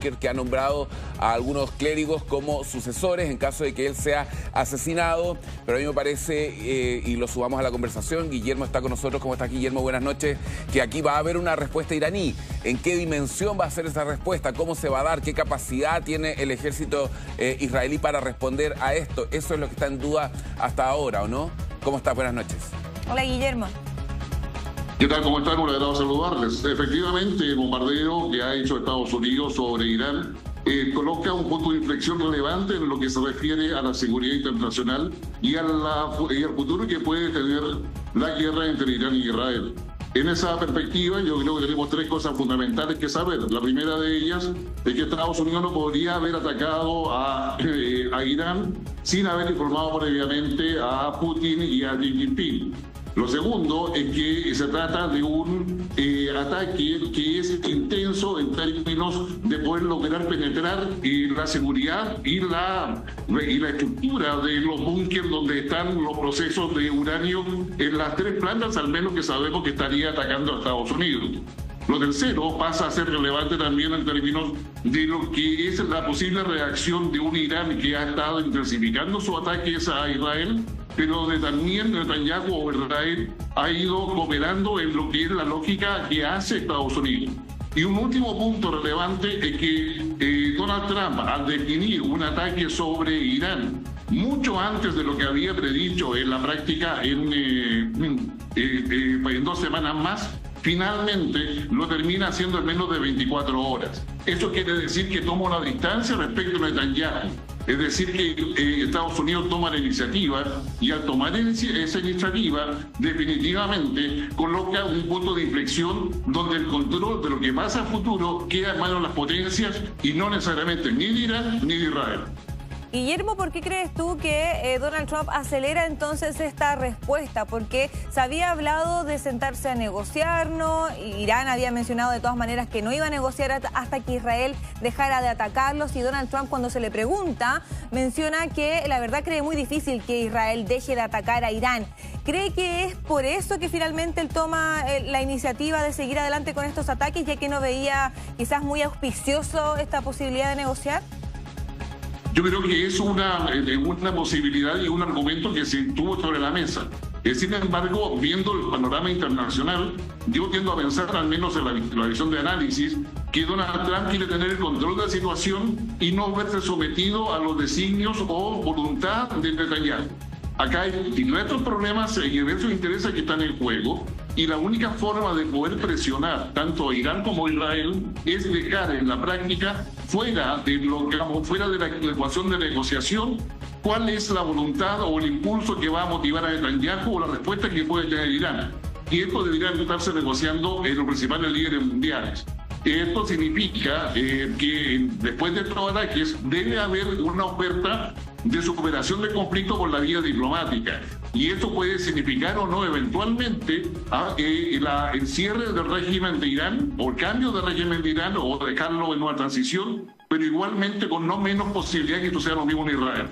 que ha nombrado a algunos clérigos como sucesores en caso de que él sea asesinado, pero a mí me parece, y lo subamos a la conversación, Guillermo está con nosotros. ¿Cómo estás, Guillermo? Buenas noches. Que aquí va a haber una respuesta iraní. ¿En qué dimensión va a ser esa respuesta? ¿Cómo se va a dar? ¿Qué capacidad tiene el ejército israelí para responder a esto? Eso es lo que está en duda hasta ahora, ¿o no? ¿Cómo estás? Buenas noches. Hola, Guillermo. ¿Qué tal? ¿Cómo están? Un agrado saludarles. Efectivamente, el bombardeo que ha hecho Estados Unidos sobre Irán coloca un punto de inflexión relevante en lo que se refiere a la seguridad internacional y al futuro que puede tener la guerra entre Irán y Israel. En esa perspectiva, yo creo que tenemos tres cosas fundamentales que saber. La primera de ellas es que Estados Unidos no podría haber atacado a Irán sin haber informado previamente a Putin y a Xi Jinping. Lo segundo es que se trata de un ataque que es intenso en términos de poder lograr penetrar la seguridad y la estructura de los búnkeres donde están los procesos de uranio en las tres plantas, al menos que sabemos que estaría atacando a Estados Unidos. Lo tercero pasa a ser relevante también en términos de lo que es la posible reacción de un Irán que ha estado intensificando sus ataques a Israel, pero también Netanyahu o Israel ha ido cooperando en lo que es la lógica que hace Estados Unidos. Y un último punto relevante es que Donald Trump, al definir un ataque sobre Irán, mucho antes de lo que había predicho en la práctica en 2 semanas más, finalmente lo termina haciendo en menos de 24 horas. Eso quiere decir que toma una distancia respecto a Netanyahu. Es decir, que Estados Unidos toma la iniciativa y al tomar esa iniciativa definitivamente coloca un punto de inflexión donde el control de lo que pasa a futuro queda en manos de las potencias y no necesariamente ni de Irán ni de Israel. Guillermo, ¿por qué crees tú que Donald Trump acelera entonces esta respuesta? Porque se había hablado de sentarse a negociar, ¿no? Irán había mencionado de todas maneras que no iba a negociar hasta que Israel dejara de atacarlos, y Donald Trump, cuando se le pregunta, menciona que la verdad cree muy difícil que Israel deje de atacar a Irán. ¿Cree que es por eso que finalmente él toma la iniciativa de seguir adelante con estos ataques, ya que no veía quizás muy auspicioso esta posibilidad de negociar? Yo creo que es una posibilidad y un argumento que se tuvo sobre la mesa. Sin embargo, viendo el panorama internacional, yo tiendo a pensar, al menos en la visión de análisis, que Donald Trump quiere tener el control de la situación y no verse sometido a los designios o voluntad de Netanyahu. Acá hay diversos problemas y diversos intereses que están en juego, y la única forma de poder presionar tanto a Irán como a Israel es dejar en la práctica, fuera de la ecuación de negociación, cuál es la voluntad o el impulso que va a motivar a Netanyahu o la respuesta que puede tener Irán. Y esto debería estarse negociando en los principales líderes mundiales. Esto significa que después de estos ataques debe haber una oferta de superación del conflicto por la vía diplomática. Y esto puede significar o no eventualmente el cierre del régimen de Irán o el cambio de régimen de Irán o dejarlo en una transición, pero igualmente con no menos posibilidad que esto sea lo mismo en Israel.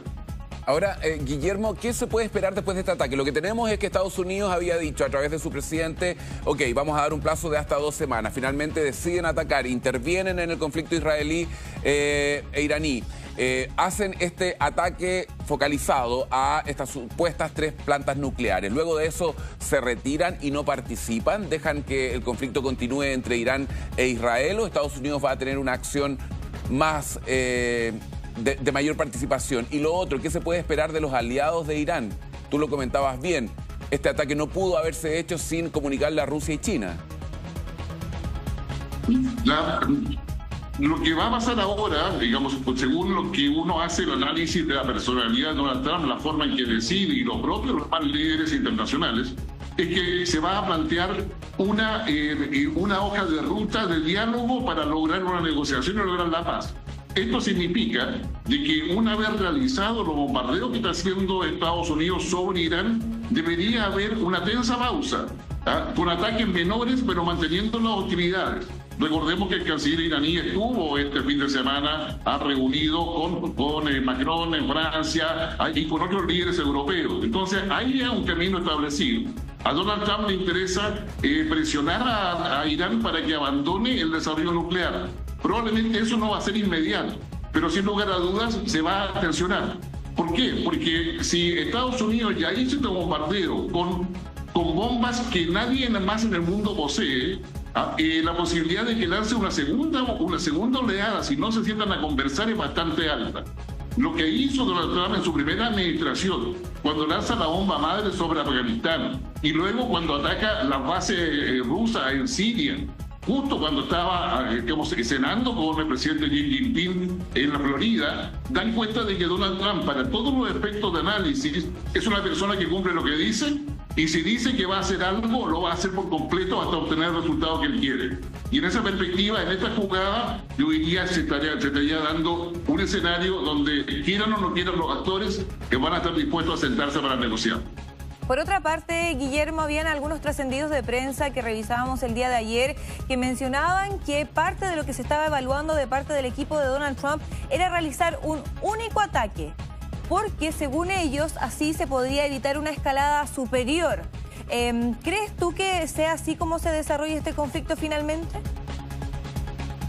Ahora, Guillermo, ¿qué se puede esperar después de este ataque? Lo que tenemos es que Estados Unidos había dicho a través de su presidente, ok, vamos a dar un plazo de hasta 2 semanas. Finalmente deciden atacar, intervienen en el conflicto israelí e iraní. Hacen este ataque focalizado a estas supuestas 3 plantas nucleares. Luego de eso se retiran y no participan, dejan que el conflicto continúe entre Irán e Israel, o Estados Unidos va a tener una acción más de mayor participación. Y lo otro, ¿qué se puede esperar de los aliados de Irán? Tú lo comentabas bien, este ataque no pudo haberse hecho sin comunicarle a Rusia y China. Lo que va a pasar ahora, digamos, según lo que uno hace el análisis de la personalidad de Donald Trump, la forma en que decide y los propios líderes internacionales, es que se va a plantear una hoja de ruta de diálogo para lograr una negociación y lograr la paz. Esto significa de que una vez realizado los bombardeos que está haciendo Estados Unidos sobre Irán, debería haber una tensa pausa, con ataques menores pero manteniendo las hostilidades. Recordemos que el canciller iraní estuvo este fin de semana, ha reunido con Macron en Francia y con otros líderes europeos. Entonces, hay un camino establecido. A Donald Trump le interesa presionar a Irán para que abandone el desarrollo nuclear. Probablemente eso no va a ser inmediato, pero sin lugar a dudas se va a tensionar. ¿Por qué? Porque si Estados Unidos ya hizo este bombardeo con bombas que nadie más en el mundo posee, la posibilidad de que lance una segunda oleada, si no se sientan a conversar, es bastante alta. Lo que hizo Donald Trump en su primera administración, cuando lanza la bomba madre sobre Afganistán, y luego cuando ataca la base rusa en Siria, justo cuando estaba cenando con el presidente Xi Jinping en la Florida, dan cuenta de que Donald Trump, para todos los efectos de análisis, es una persona que cumple lo que dice, y si dice que va a hacer algo, lo va a hacer por completo hasta obtener el resultado que él quiere. Y en esa perspectiva, en esta jugada, yo diría se estaría dando un escenario donde quieran o no quieran los actores que van a estar dispuestos a sentarse para negociar. Por otra parte, Guillermo, habían algunos trascendidos de prensa que revisábamos el día de ayer que mencionaban que parte de lo que se estaba evaluando de parte del equipo de Donald Trump era realizar un único ataque, porque según ellos así se podría evitar una escalada superior. ¿Crees tú que sea así como se desarrolla este conflicto finalmente?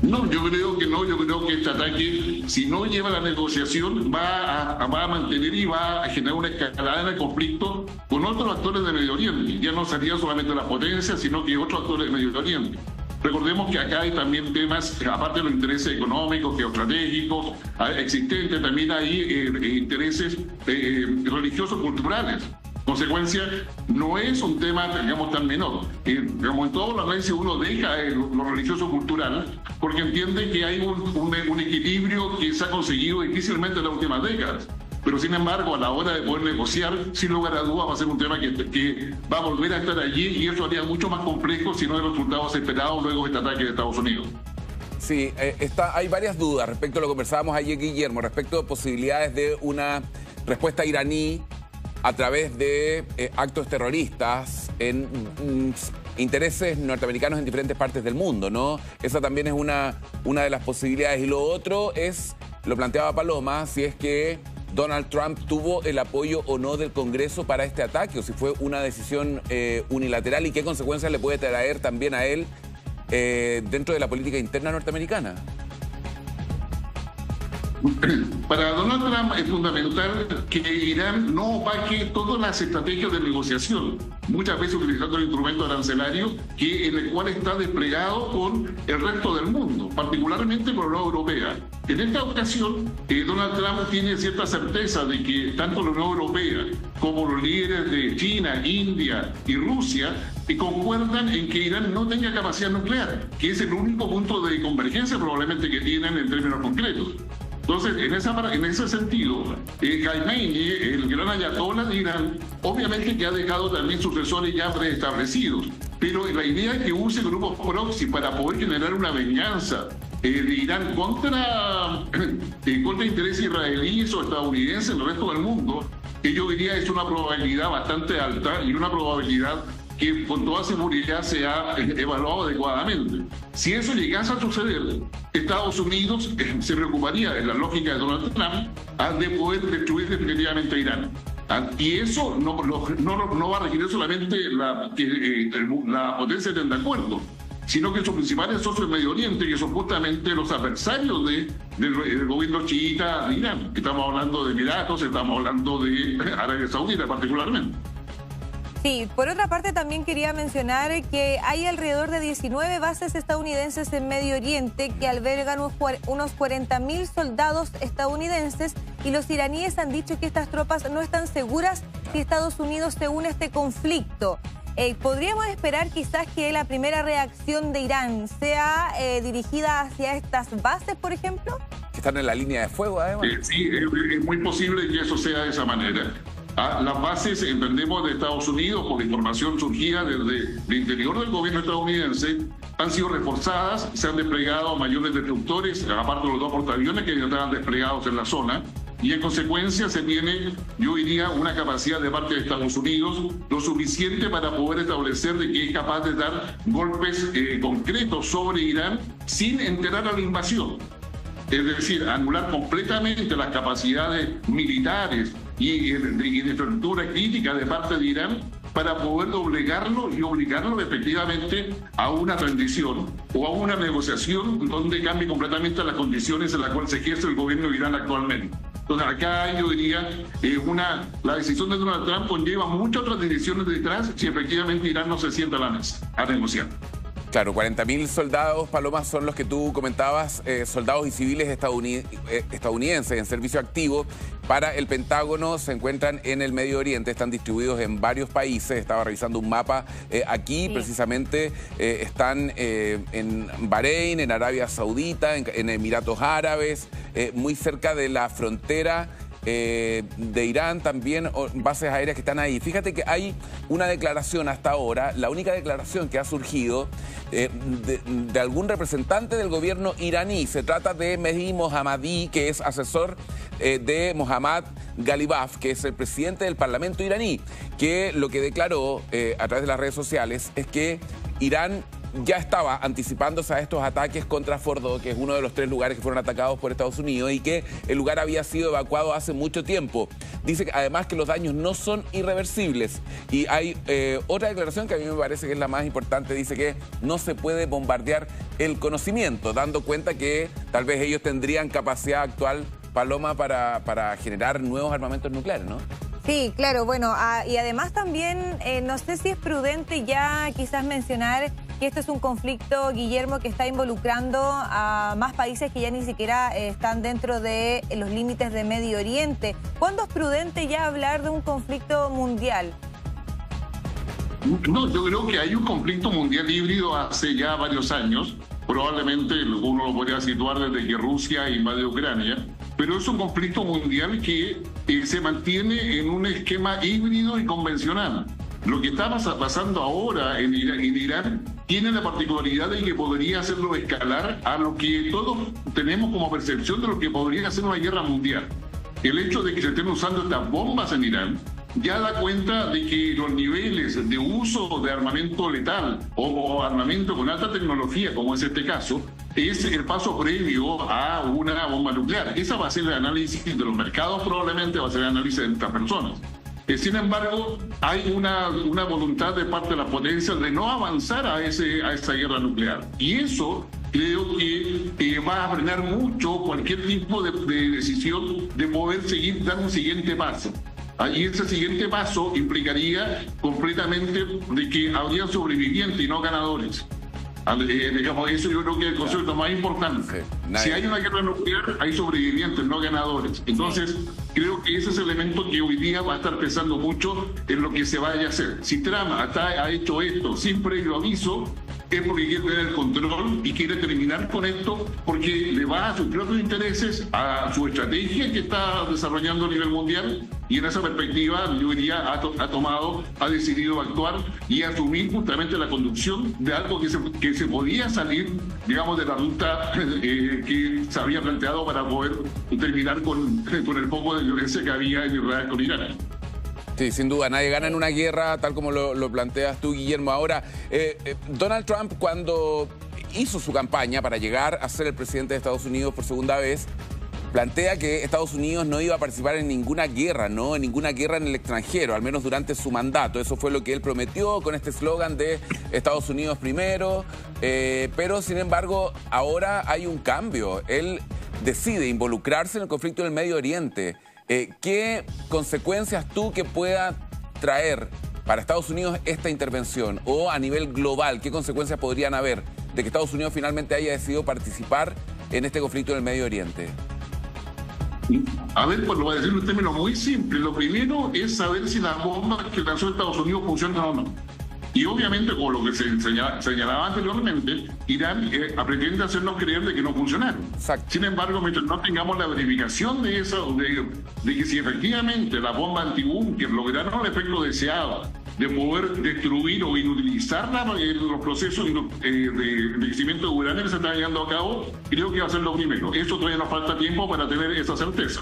No, yo creo que no. Yo creo que este ataque, si no lleva la negociación, va a mantener y va a generar una escalada en el conflicto con otros actores de Medio Oriente. Ya no sería solamente las potencias, sino que otros actores de Medio Oriente. Recordemos que acá hay también temas, aparte de los intereses económicos, geoestratégicos, existentes, también hay intereses religiosos, culturales. Consecuencia, no es un tema, digamos, tan menor. Digamos, en todos los análisis uno deja lo religioso cultural porque entiende que hay un equilibrio que se ha conseguido difícilmente en las últimas décadas. Pero sin embargo, a la hora de poder negociar, sin lugar a dudas va a ser un tema que va a volver a estar allí y eso haría mucho más complejo si no hay resultados esperados luego de este ataque de Estados Unidos. Sí, hay varias dudas respecto a lo que conversábamos ayer, Guillermo, respecto a posibilidades de una respuesta iraní a través de actos terroristas en intereses norteamericanos en diferentes partes del mundo, ¿no? Esa también es una de las posibilidades. Y lo otro es, lo planteaba Paloma, si es que Donald Trump tuvo el apoyo o no del Congreso para este ataque, o si fue una decisión unilateral y qué consecuencias le puede traer también a él dentro de la política interna norteamericana. Para Donald Trump es fundamental que Irán no opaque todas las estrategias de negociación, muchas veces utilizando el instrumento arancelario en el cual está desplegado con el resto del mundo, particularmente con la Unión Europea. En esta ocasión, Donald Trump tiene cierta certeza de que tanto la Unión Europea como los líderes de China, India y Rusia concuerdan en que Irán no tenga capacidad nuclear, que es el único punto de convergencia probablemente que tienen en términos concretos. Entonces, en ese sentido, Khamenei, el gran ayatollah de Irán, obviamente que ha dejado también sucesores ya preestablecidos, pero la idea es que use grupos proxy para poder generar una venganza de Irán contra intereses israelíes o estadounidenses en el resto del mundo, que yo diría es una probabilidad bastante alta y una probabilidad que con toda seguridad se ha evaluado adecuadamente. Si eso llegase a suceder, Estados Unidos se preocuparía, en la lógica de Donald Trump, de poder destruir definitivamente a Irán. Y eso no va a requerir solamente la potencia de acuerdo, sino que sus principales socios en Medio Oriente, que son justamente los adversarios del gobierno chiita de Irán. Estamos hablando de Emiratos, estamos hablando de Arabia Saudita particularmente. Sí, por otra parte también quería mencionar que hay alrededor de 19 bases estadounidenses en Medio Oriente que albergan unos 40.000 soldados estadounidenses y los iraníes han dicho que estas tropas no están seguras si Estados Unidos se une a este conflicto. ¿Podríamos esperar quizás que la primera reacción de Irán sea dirigida hacia estas bases, por ejemplo? Que están en la línea de fuego, además. Sí, es muy posible que eso sea de esa manera. Las bases, entendemos, de Estados Unidos, por información surgida desde el interior del gobierno estadounidense, han sido reforzadas, se han desplegado mayores destructores, aparte de los 2 portaaviones que ya estaban desplegados en la zona, y en consecuencia se tiene, yo diría, una capacidad de parte de Estados Unidos lo suficiente para poder establecer de que es capaz de dar golpes concretos sobre Irán sin enterar a la invasión. Es decir, anular completamente las capacidades militares y de infraestructura crítica de parte de Irán para poder doblegarlo y obligarlo efectivamente a una rendición o a una negociación donde cambie completamente las condiciones en las cuales se ejerce el gobierno de Irán actualmente. Entonces acá yo diría, la decisión de Donald Trump conlleva muchas otras decisiones detrás si efectivamente Irán no se sienta a la mesa a negociar. Claro, 40.000 soldados, Paloma, son los que tú comentabas, soldados y civiles estadounidenses en servicio activo para el Pentágono, se encuentran en el Medio Oriente, están distribuidos en varios países. Estaba revisando un mapa aquí, sí. Precisamente están en Bahrein, en Arabia Saudita, en Emiratos Árabes, muy cerca de la frontera de Irán, también bases aéreas que están ahí. Fíjate que hay una declaración hasta ahora, la única declaración que ha surgido de algún representante del gobierno iraní. Se trata de Mehdi Mohammadi, que es asesor de Mohammad Ghalibaf, que es el presidente del Parlamento iraní, que lo que declaró a través de las redes sociales es que Irán ya estaba anticipándose a estos ataques contra Fordo, que es uno de los 3 lugares que fueron atacados por Estados Unidos, y que el lugar había sido evacuado hace mucho tiempo. Dice que además que los daños no son irreversibles. Y hay otra declaración que a mí me parece que es la más importante. Dice que no se puede bombardear el conocimiento, dando cuenta que tal vez ellos tendrían capacidad actual, Paloma, para generar nuevos armamentos nucleares, ¿no? Sí, claro, bueno, y además también no sé si es prudente ya quizás mencionar que este es un conflicto, Guillermo, que está involucrando a más países que ya ni siquiera están dentro de los límites de Medio Oriente. ¿Cuándo es prudente ya hablar de un conflicto mundial? No, yo creo que hay un conflicto mundial híbrido hace ya varios años. Probablemente uno lo podría situar desde que Rusia invadió Ucrania, pero es un conflicto mundial que se mantiene en un esquema híbrido y convencional. Lo que está pasando ahora en Irán tiene la particularidad de que podría hacerlo escalar a lo que todos tenemos como percepción de lo que podría ser una guerra mundial. El hecho de que se estén usando estas bombas en Irán ya da cuenta de que los niveles de uso de armamento letal o armamento con alta tecnología, como es este caso, es el paso previo a una bomba nuclear. Esa va a ser el análisis de los mercados, probablemente va a ser el análisis de estas personas. Sin embargo, hay una voluntad de parte de las potencias de no avanzar a esa guerra nuclear. Y eso creo que va a frenar mucho cualquier tipo de decisión de poder seguir dando un siguiente paso. Y ese siguiente paso implicaría completamente de que habría sobrevivientes y no ganadores. Digamos, eso yo creo que es el concepto más importante. Si hay una guerra nuclear, hay sobrevivientes, no ganadores. Entonces, creo que ese es el elemento que hoy día va a estar pesando mucho en lo que se vaya a hacer. Si Trump ha hecho esto sin previo aviso, es porque quiere tener el control y quiere terminar con esto porque le va a sus propios intereses, a su estrategia que está desarrollando a nivel mundial, y en esa perspectiva yo diría ha decidido actuar y asumir justamente la conducción de algo que se podía salir, digamos, de la ruta que se había planteado para poder terminar con el foco de violencia que había en Israel con Irán. Sí, sin duda, nadie gana en una guerra, tal como lo planteas tú, Guillermo. Ahora, Donald Trump, cuando hizo su campaña para llegar a ser el presidente de Estados Unidos por segunda vez, plantea que Estados Unidos no iba a participar en ninguna guerra, ¿no? En ninguna guerra en el extranjero, al menos durante su mandato. Eso fue lo que él prometió con este eslogan de Estados Unidos primero. Pero, sin embargo, ahora hay un cambio. Él decide involucrarse en el conflicto del Medio Oriente. ¿Qué consecuencias tú que pueda traer para Estados Unidos esta intervención? O a nivel global, ¿qué consecuencias podrían haber de que Estados Unidos finalmente haya decidido participar en este conflicto en el Medio Oriente? A ver, pues lo voy a decir en un término muy simple. Lo primero es saber si las bombas que lanzó Estados Unidos funcionan o no. Y obviamente, como lo que se señalaba anteriormente, Irán pretende hacernos creer de que no funcionaron. Exacto. Sin embargo, mientras no tengamos la verificación de eso, de que si efectivamente las bombas antibúnker lograron el efecto deseado de poder destruir o inutilizar los procesos de enriquecimiento de uranio que se están llevando a cabo, creo que va a ser lo primero. Eso todavía nos falta tiempo para tener esa certeza.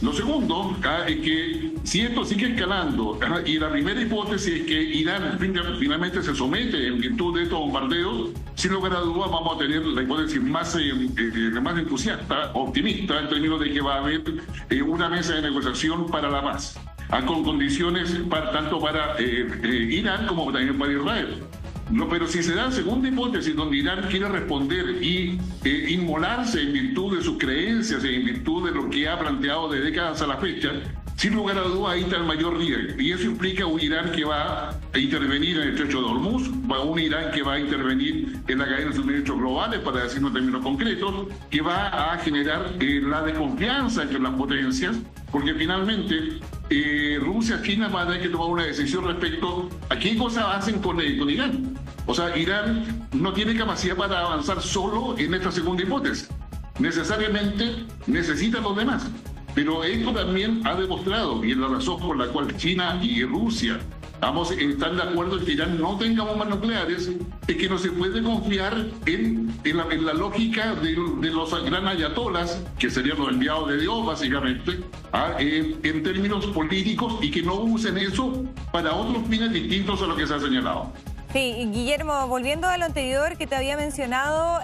Lo segundo es que si esto sigue escalando, y la primera hipótesis es que Irán finalmente se somete en virtud de estos bombardeos, sin lugar a dudas vamos a tener la hipótesis más entusiasta, optimista, en términos de que va a haber una mesa de negociación para la paz. con condiciones tanto para Irán como también para Israel. No, pero si se da la segunda hipótesis donde Irán quiere responder y inmolarse en virtud de sus creencias y en virtud de lo que ha planteado de décadas a la fecha, sin lugar a dudas ahí está el mayor riesgo. Y eso implica un Irán que va a intervenir en el estrecho de Hormuz, un Irán que va a intervenir en la cadena de suministros globales, para decirlo en términos concretos, que va a generar la desconfianza entre las potencias, porque finalmente Rusia, China van a tener que tomar una decisión respecto a qué cosas hacen con Irán. O sea, Irán no tiene capacidad para avanzar solo en esta segunda hipótesis. Necesariamente necesita a los demás. Pero esto también ha demostrado, y es la razón por la cual China y Rusia están de acuerdo en que Irán no tenga bombas nucleares, es que no se puede confiar en la lógica de los gran ayatolas, que serían los enviados de Dios básicamente, en términos políticos, y que no usen eso para otros fines distintos a lo que se ha señalado. Sí, Guillermo, volviendo a lo anterior que te había mencionado,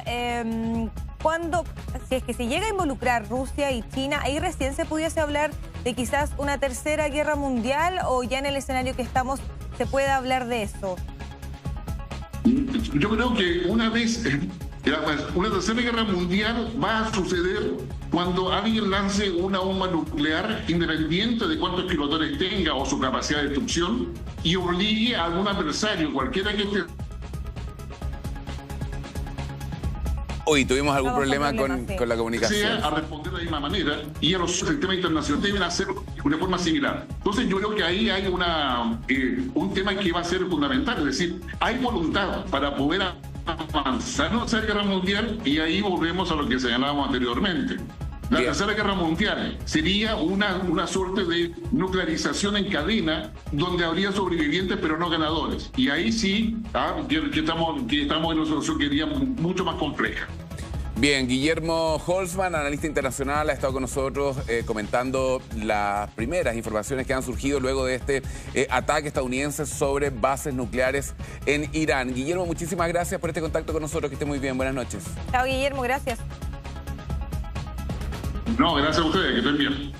si es que se llega a involucrar Rusia y China, ahí recién se pudiese hablar de quizás una tercera guerra mundial, o ya en el escenario que estamos se puede hablar de eso. Yo creo que una tercera guerra mundial va a suceder cuando alguien lance una bomba nuclear, independiente de cuántos kilotores tenga o su capacidad de destrucción, y obligue a algún adversario, cualquiera que esté. Hoy tuvimos algún problema con la comunicación. A responder de la misma manera, y a los sistemas internacionales deben hacer de forma similar. Entonces yo creo que ahí hay un tema que va a ser fundamental, es decir, hay voluntad para poder avanzar en la Tercera Guerra Mundial, y ahí volvemos a lo que señalábamos anteriormente. La Tercera Guerra Mundial sería una suerte de nuclearización en cadena donde habría sobrevivientes pero no ganadores. Y ahí sí que estamos en una situación que sería mucho más compleja. Bien, Guillermo Holzman, analista internacional, ha estado con nosotros comentando las primeras informaciones que han surgido luego de este ataque estadounidense sobre bases nucleares en Irán. Guillermo, muchísimas gracias por este contacto con nosotros. Que esté muy bien. Buenas noches. Chao, Guillermo. Gracias. No, gracias a ustedes. Que estén bien.